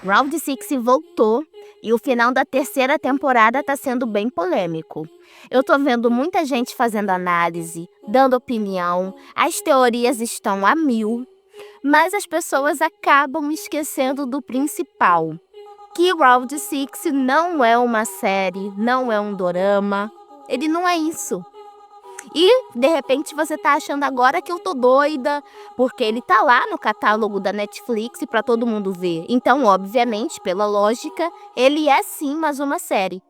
Round 6 voltou e o final da terceira temporada tá sendo bem polêmico. Eu tô vendo muita gente fazendo análise, dando opinião, as teorias estão a mil, mas as pessoas acabam esquecendo do principal, que Round 6 não é uma série, não é um dorama, ele não é isso. E, de repente, você tá achando agora que eu tô doida, porque ele tá lá no catálogo da Netflix para todo mundo ver. Então, obviamente, pela lógica, ele é sim mais uma série.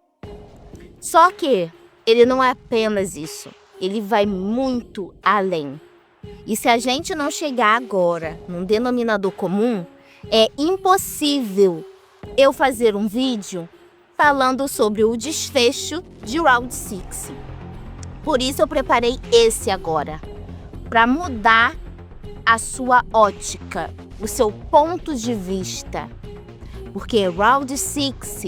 Só que ele não é apenas isso. Ele vai muito além. E se a gente não chegar agora num denominador comum, é impossível eu fazer um vídeo falando sobre o desfecho de Round 6. Por isso eu preparei esse agora, para mudar a sua ótica, o seu ponto de vista. Porque Round 6,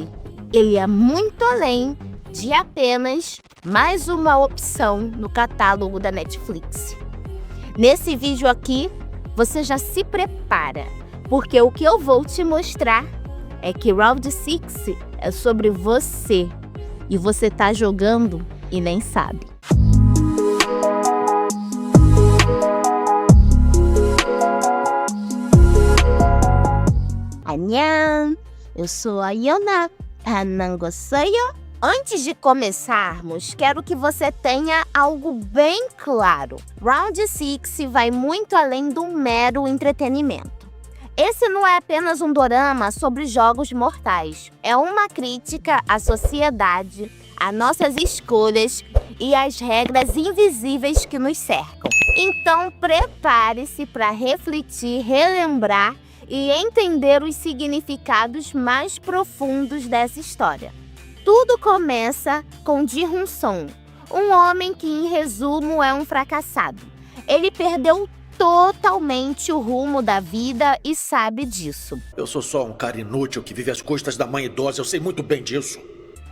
ele é muito além de apenas mais uma opção no catálogo da Netflix. Nesse vídeo aqui, você já se prepara, porque o que eu vou te mostrar é que Round 6 é sobre você, e você tá jogando e nem sabe. Annyeong! Eu sou a Yona, Hanangoseo. Antes de começarmos, quero que você tenha algo bem claro. Round 6 vai muito além do mero entretenimento. Esse não é apenas um dorama sobre jogos mortais. É uma crítica à sociedade, a nossas escolhas e às regras invisíveis que nos cercam. Então, prepare-se para refletir, relembrar e entender os significados mais profundos dessa história. Tudo começa com Ji-Hun-Sung, um homem que, em resumo, é um fracassado. Ele perdeu totalmente o rumo da vida e sabe disso. Eu sou só um cara inútil que vive às custas da mãe idosa, eu sei muito bem disso.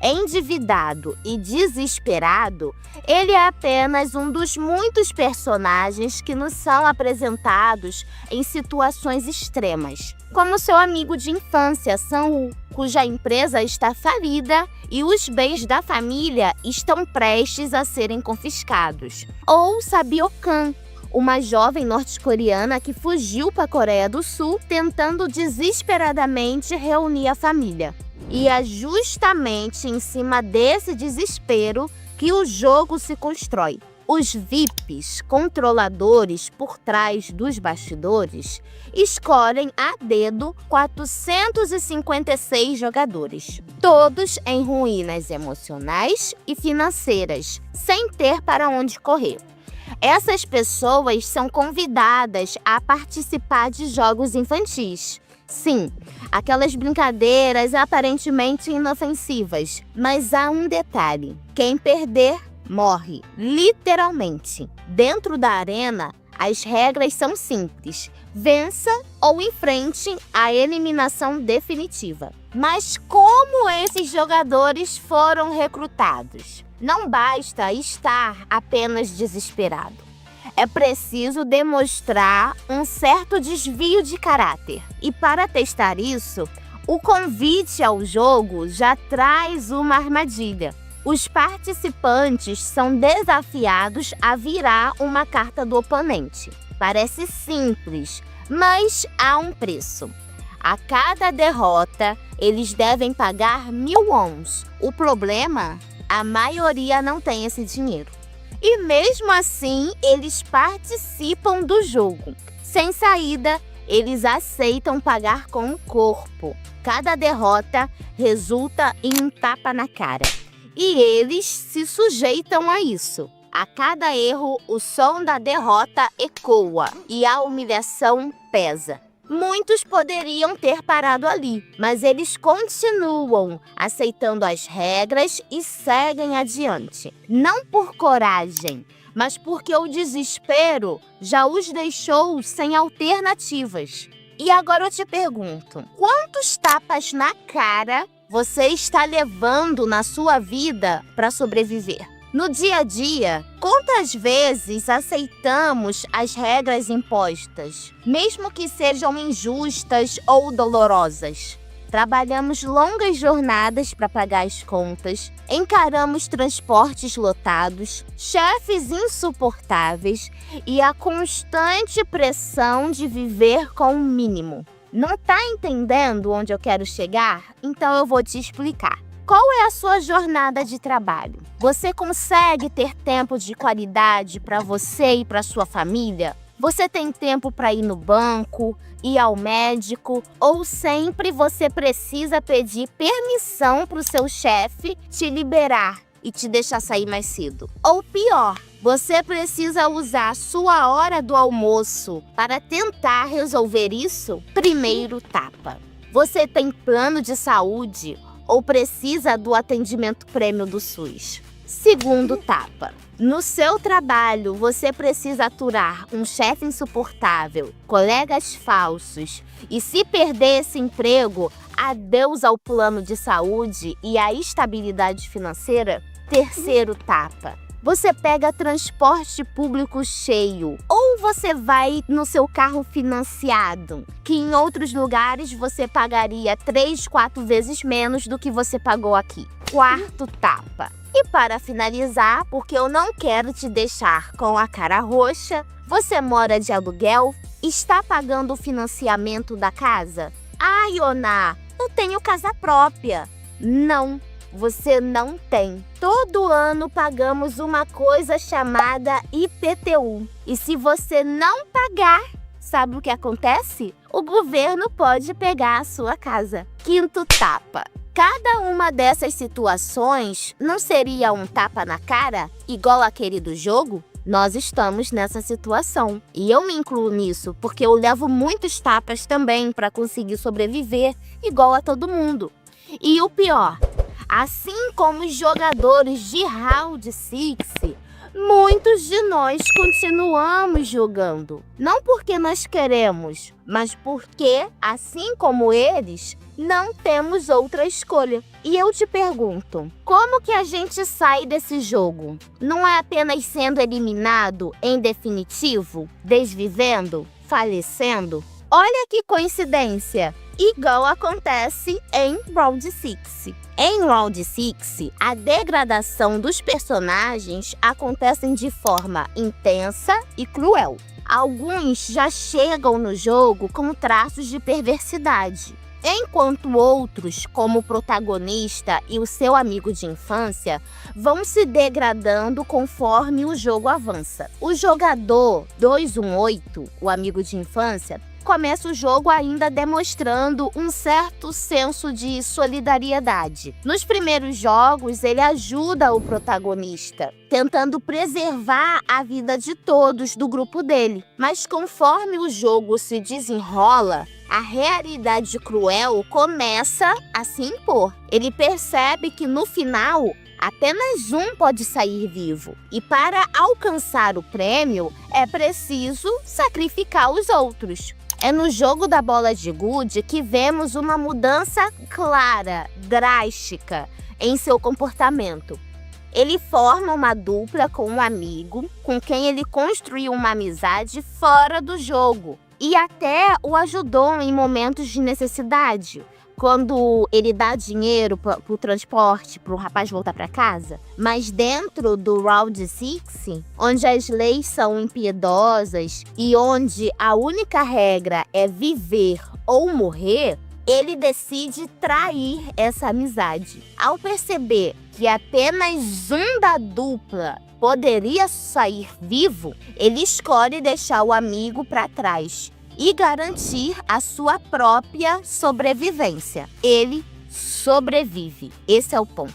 Endividado e desesperado, ele é apenas um dos muitos personagens que nos são apresentados em situações extremas, como seu amigo de infância, Sang-woo, cuja empresa está falida e os bens da família estão prestes a serem confiscados, ou Sabio-kan, uma jovem norte-coreana que fugiu para a Coreia do Sul tentando desesperadamente reunir a família. E é justamente em cima desse desespero que o jogo se constrói. Os VIPs, controladores por trás dos bastidores, escolhem a dedo 456 jogadores, todos em ruínas emocionais e financeiras, sem ter para onde correr. Essas pessoas são convidadas a participar de jogos infantis. Sim, aquelas brincadeiras aparentemente inofensivas. Mas há um detalhe: quem perder, morre. Literalmente. Dentro da arena, as regras são simples. Vença ou enfrente a eliminação definitiva. Mas como esses jogadores foram recrutados? Não basta estar apenas desesperado. É preciso demonstrar um certo desvio de caráter. E para testar isso, o convite ao jogo já traz uma armadilha. Os participantes são desafiados a virar uma carta do oponente. Parece simples, mas há um preço. A cada derrota, eles devem pagar 1000 wons. O problema? A maioria não tem esse dinheiro. E mesmo assim, eles participam do jogo. Sem saída, eles aceitam pagar com o corpo. Cada derrota resulta em um tapa na cara. E eles se sujeitam a isso. A cada erro, o som da derrota ecoa e a humilhação pesa. Muitos poderiam ter parado ali, mas eles continuam aceitando as regras e seguem adiante. Não por coragem, mas porque o desespero já os deixou sem alternativas. E agora eu te pergunto, quantos tapas na cara você está levando na sua vida para sobreviver? No dia a dia, quantas vezes aceitamos as regras impostas, mesmo que sejam injustas ou dolorosas? Trabalhamos longas jornadas para pagar as contas, encaramos transportes lotados, chefes insuportáveis e a constante pressão de viver com o mínimo. Não tá entendendo onde eu quero chegar? Então eu vou te explicar. Qual é a sua jornada de trabalho? Você consegue ter tempo de qualidade para você e para sua família? Você tem tempo para ir no banco, ir ao médico, ou sempre você precisa pedir permissão para o seu chefe te liberar e te deixar sair mais cedo? Ou pior, você precisa usar a sua hora do almoço para tentar resolver isso? Primeiro tapa. Você tem plano de saúde ou precisa do atendimento prêmio do SUS? Segundo tapa. No seu trabalho, você precisa aturar um chefe insuportável, colegas falsos e se perder esse emprego, adeus ao plano de saúde e à estabilidade financeira? Terceiro tapa. Você pega transporte público cheio ou você vai no seu carro financiado, que em outros lugares você pagaria 3, 4 vezes menos do que você pagou aqui. Quarto tapa. E para finalizar, porque eu não quero te deixar com a cara roxa, você mora de aluguel? Está pagando o financiamento da casa? Ah, Ioná, eu tenho casa própria. Não, você não tem. Todo ano pagamos uma coisa chamada IPTU. E se você não pagar, sabe o que acontece? O governo pode pegar a sua casa. Quinto tapa. Cada uma dessas situações não seria um tapa na cara, igual aquele do jogo? Nós estamos nessa situação. E eu me incluo nisso, porque eu levo muitos tapas também para conseguir sobreviver, igual a todo mundo. E o pior, assim como os jogadores de Round 6, muitos de nós continuamos jogando. Não porque nós queremos, mas porque, assim como eles, não temos outra escolha. E eu te pergunto, como que a gente sai desse jogo? Não é apenas sendo eliminado em definitivo, desvivendo, falecendo? Olha que coincidência! Igual acontece em Round 6. Em Round 6, a degradação dos personagens acontece de forma intensa e cruel. Alguns já chegam no jogo com traços de perversidade, enquanto outros, como o protagonista e o seu amigo de infância, vão se degradando conforme o jogo avança. O jogador 218, o amigo de infância, começa o jogo ainda demonstrando um certo senso de solidariedade. Nos primeiros jogos, ele ajuda o protagonista, tentando preservar a vida de todos do grupo dele. Mas conforme o jogo se desenrola, a realidade cruel começa a se impor. Ele percebe que no final, apenas um pode sair vivo. E para alcançar o prêmio, é preciso sacrificar os outros. É no jogo da bola de gude que vemos uma mudança clara, drástica, em seu comportamento. Ele forma uma dupla com um amigo, com quem ele construiu uma amizade fora do jogo. E até o ajudou em momentos de necessidade, quando ele dá dinheiro para o transporte, para o rapaz voltar para casa. Mas dentro do Round 6, onde as leis são impiedosas e onde a única regra é viver ou morrer, ele decide trair essa amizade. Ao perceber que apenas um da dupla poderia sair vivo, ele escolhe deixar o amigo para trás e garantir a sua própria sobrevivência. Ele sobrevive. Esse é o ponto.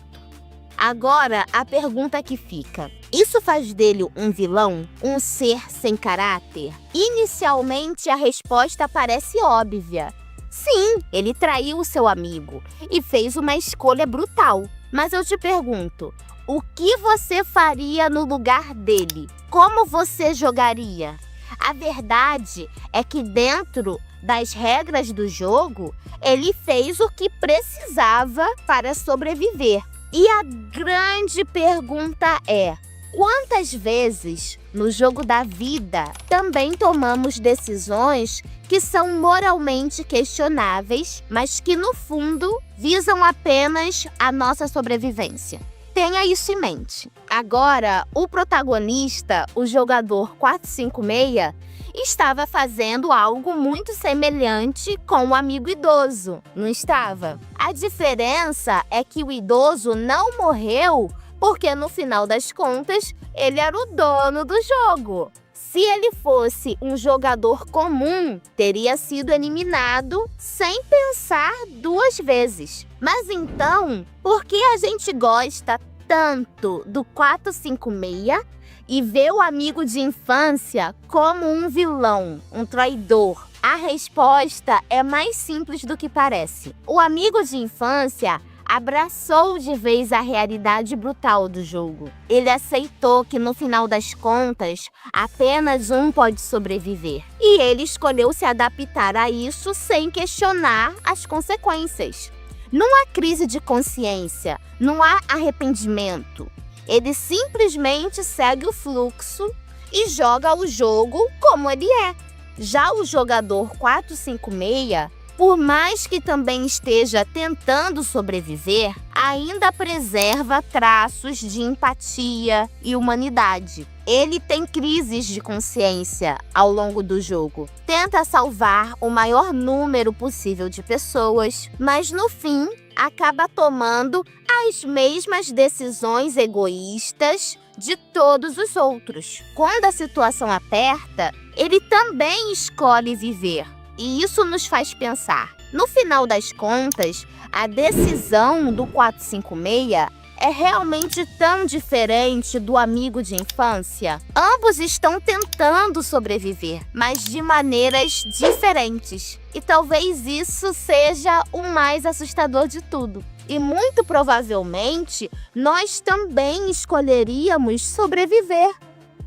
Agora, a pergunta que fica: isso faz dele um vilão? Um ser sem caráter? Inicialmente, a resposta parece óbvia. Sim, ele traiu o seu amigo e fez uma escolha brutal. Mas eu te pergunto, o que você faria no lugar dele? Como você jogaria? A verdade é que dentro das regras do jogo, ele fez o que precisava para sobreviver. E a grande pergunta é: quantas vezes no jogo da vida, também tomamos decisões que são moralmente questionáveis, mas que no fundo visam apenas a nossa sobrevivência. Tenha isso em mente. Agora, o protagonista, o jogador 456, estava fazendo algo muito semelhante com o amigo idoso, não estava? A diferença é que o idoso não morreu porque, no final das contas, ele era o dono do jogo. Se ele fosse um jogador comum, teria sido eliminado sem pensar duas vezes. Mas então, por que a gente gosta tanto do 456 e vê o amigo de infância como um vilão, um traidor? A resposta é mais simples do que parece. O amigo de infância abraçou de vez a realidade brutal do jogo. Ele aceitou que, no final das contas, apenas um pode sobreviver. E ele escolheu se adaptar a isso sem questionar as consequências. Não há crise de consciência, não há arrependimento. Ele simplesmente segue o fluxo e joga o jogo como ele é. Já o jogador 456, por mais que também esteja tentando sobreviver, ainda preserva traços de empatia e humanidade. Ele tem crises de consciência ao longo do jogo. Tenta salvar o maior número possível de pessoas, mas no fim acaba tomando as mesmas decisões egoístas de todos os outros. Quando a situação aperta, ele também escolhe viver. E isso nos faz pensar. No final das contas, a decisão do 456 é realmente tão diferente do amigo de infância? Ambos estão tentando sobreviver, mas de maneiras diferentes. E talvez isso seja o mais assustador de tudo. E muito provavelmente, nós também escolheríamos sobreviver.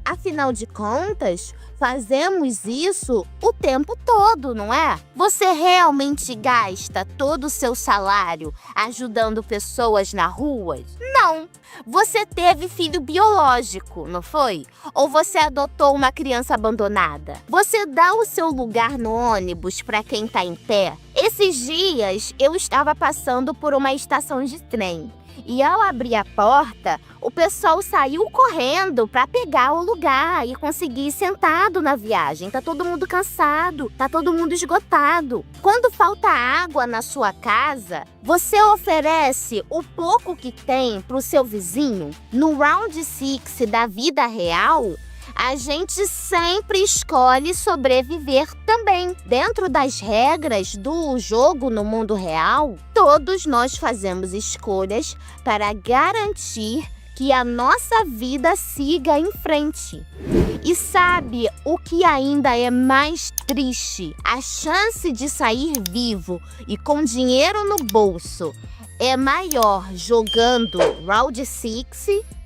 Afinal de contas, fazemos isso o tempo todo, não é? Você realmente gasta todo o seu salário ajudando pessoas na rua? Não. Você teve filho biológico, não foi? Ou você adotou uma criança abandonada? Você dá o seu lugar no ônibus para quem está em pé? Esses dias eu estava passando por uma estação de trem. E ao abrir a porta, o pessoal saiu correndo para pegar o lugar e conseguir ir sentado na viagem. Tá todo mundo cansado, tá todo mundo esgotado. Quando falta água na sua casa, você oferece o pouco que tem pro seu vizinho? No Round 6 da vida real, a gente sempre escolhe sobreviver também. Dentro das regras do jogo no mundo real, todos nós fazemos escolhas para garantir que a nossa vida siga em frente. E sabe o que ainda é mais triste? A chance de sair vivo e com dinheiro no bolso é maior jogando Round 6,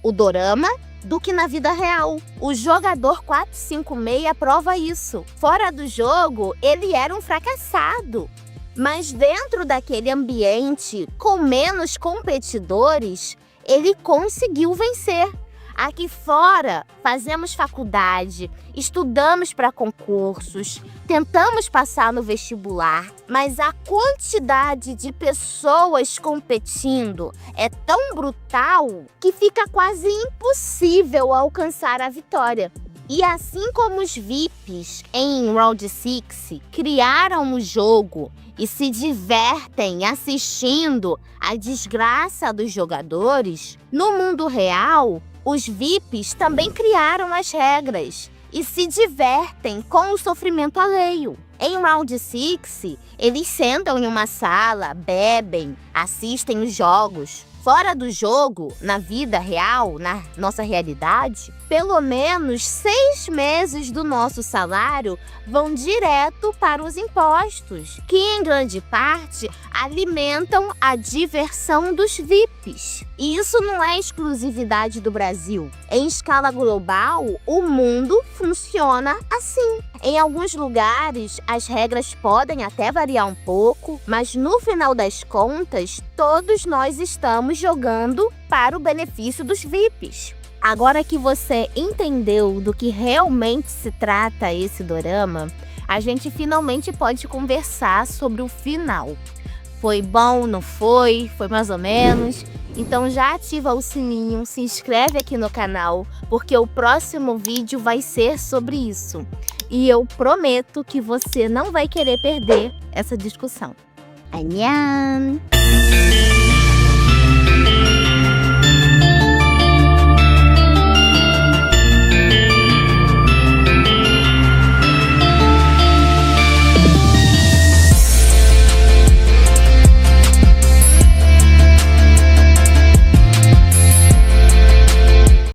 o dorama, do que na vida real. O jogador 456 prova isso. Fora do jogo, ele era um fracassado. Mas dentro daquele ambiente, com menos competidores, ele conseguiu vencer. Aqui fora, fazemos faculdade, estudamos para concursos, tentamos passar no vestibular, mas a quantidade de pessoas competindo é tão brutal que fica quase impossível alcançar a vitória. E assim como os VIPs em Round 6 criaram o jogo e se divertem assistindo a desgraça dos jogadores, no mundo real, os VIPs também criaram as regras e se divertem com o sofrimento alheio. Em Round 6, eles sentam em uma sala, bebem, assistem os jogos. Fora do jogo, na vida real, na nossa realidade, pelo menos 6 meses do nosso salário vão direto para os impostos, que em grande parte alimentam a diversão dos VIPs. E isso não é exclusividade do Brasil. Em escala global, o mundo funciona assim. Em alguns lugares, as regras podem até variar um pouco, mas no final das contas, todos nós estamos jogando para o benefício dos VIPs. Agora que você entendeu do que realmente se trata esse dorama, a gente finalmente pode conversar sobre o final. Foi bom, não foi? Foi mais ou menos? Então já ativa o sininho, se inscreve aqui no canal, porque o próximo vídeo vai ser sobre isso. E eu prometo que você não vai querer perder essa discussão. Annyeong!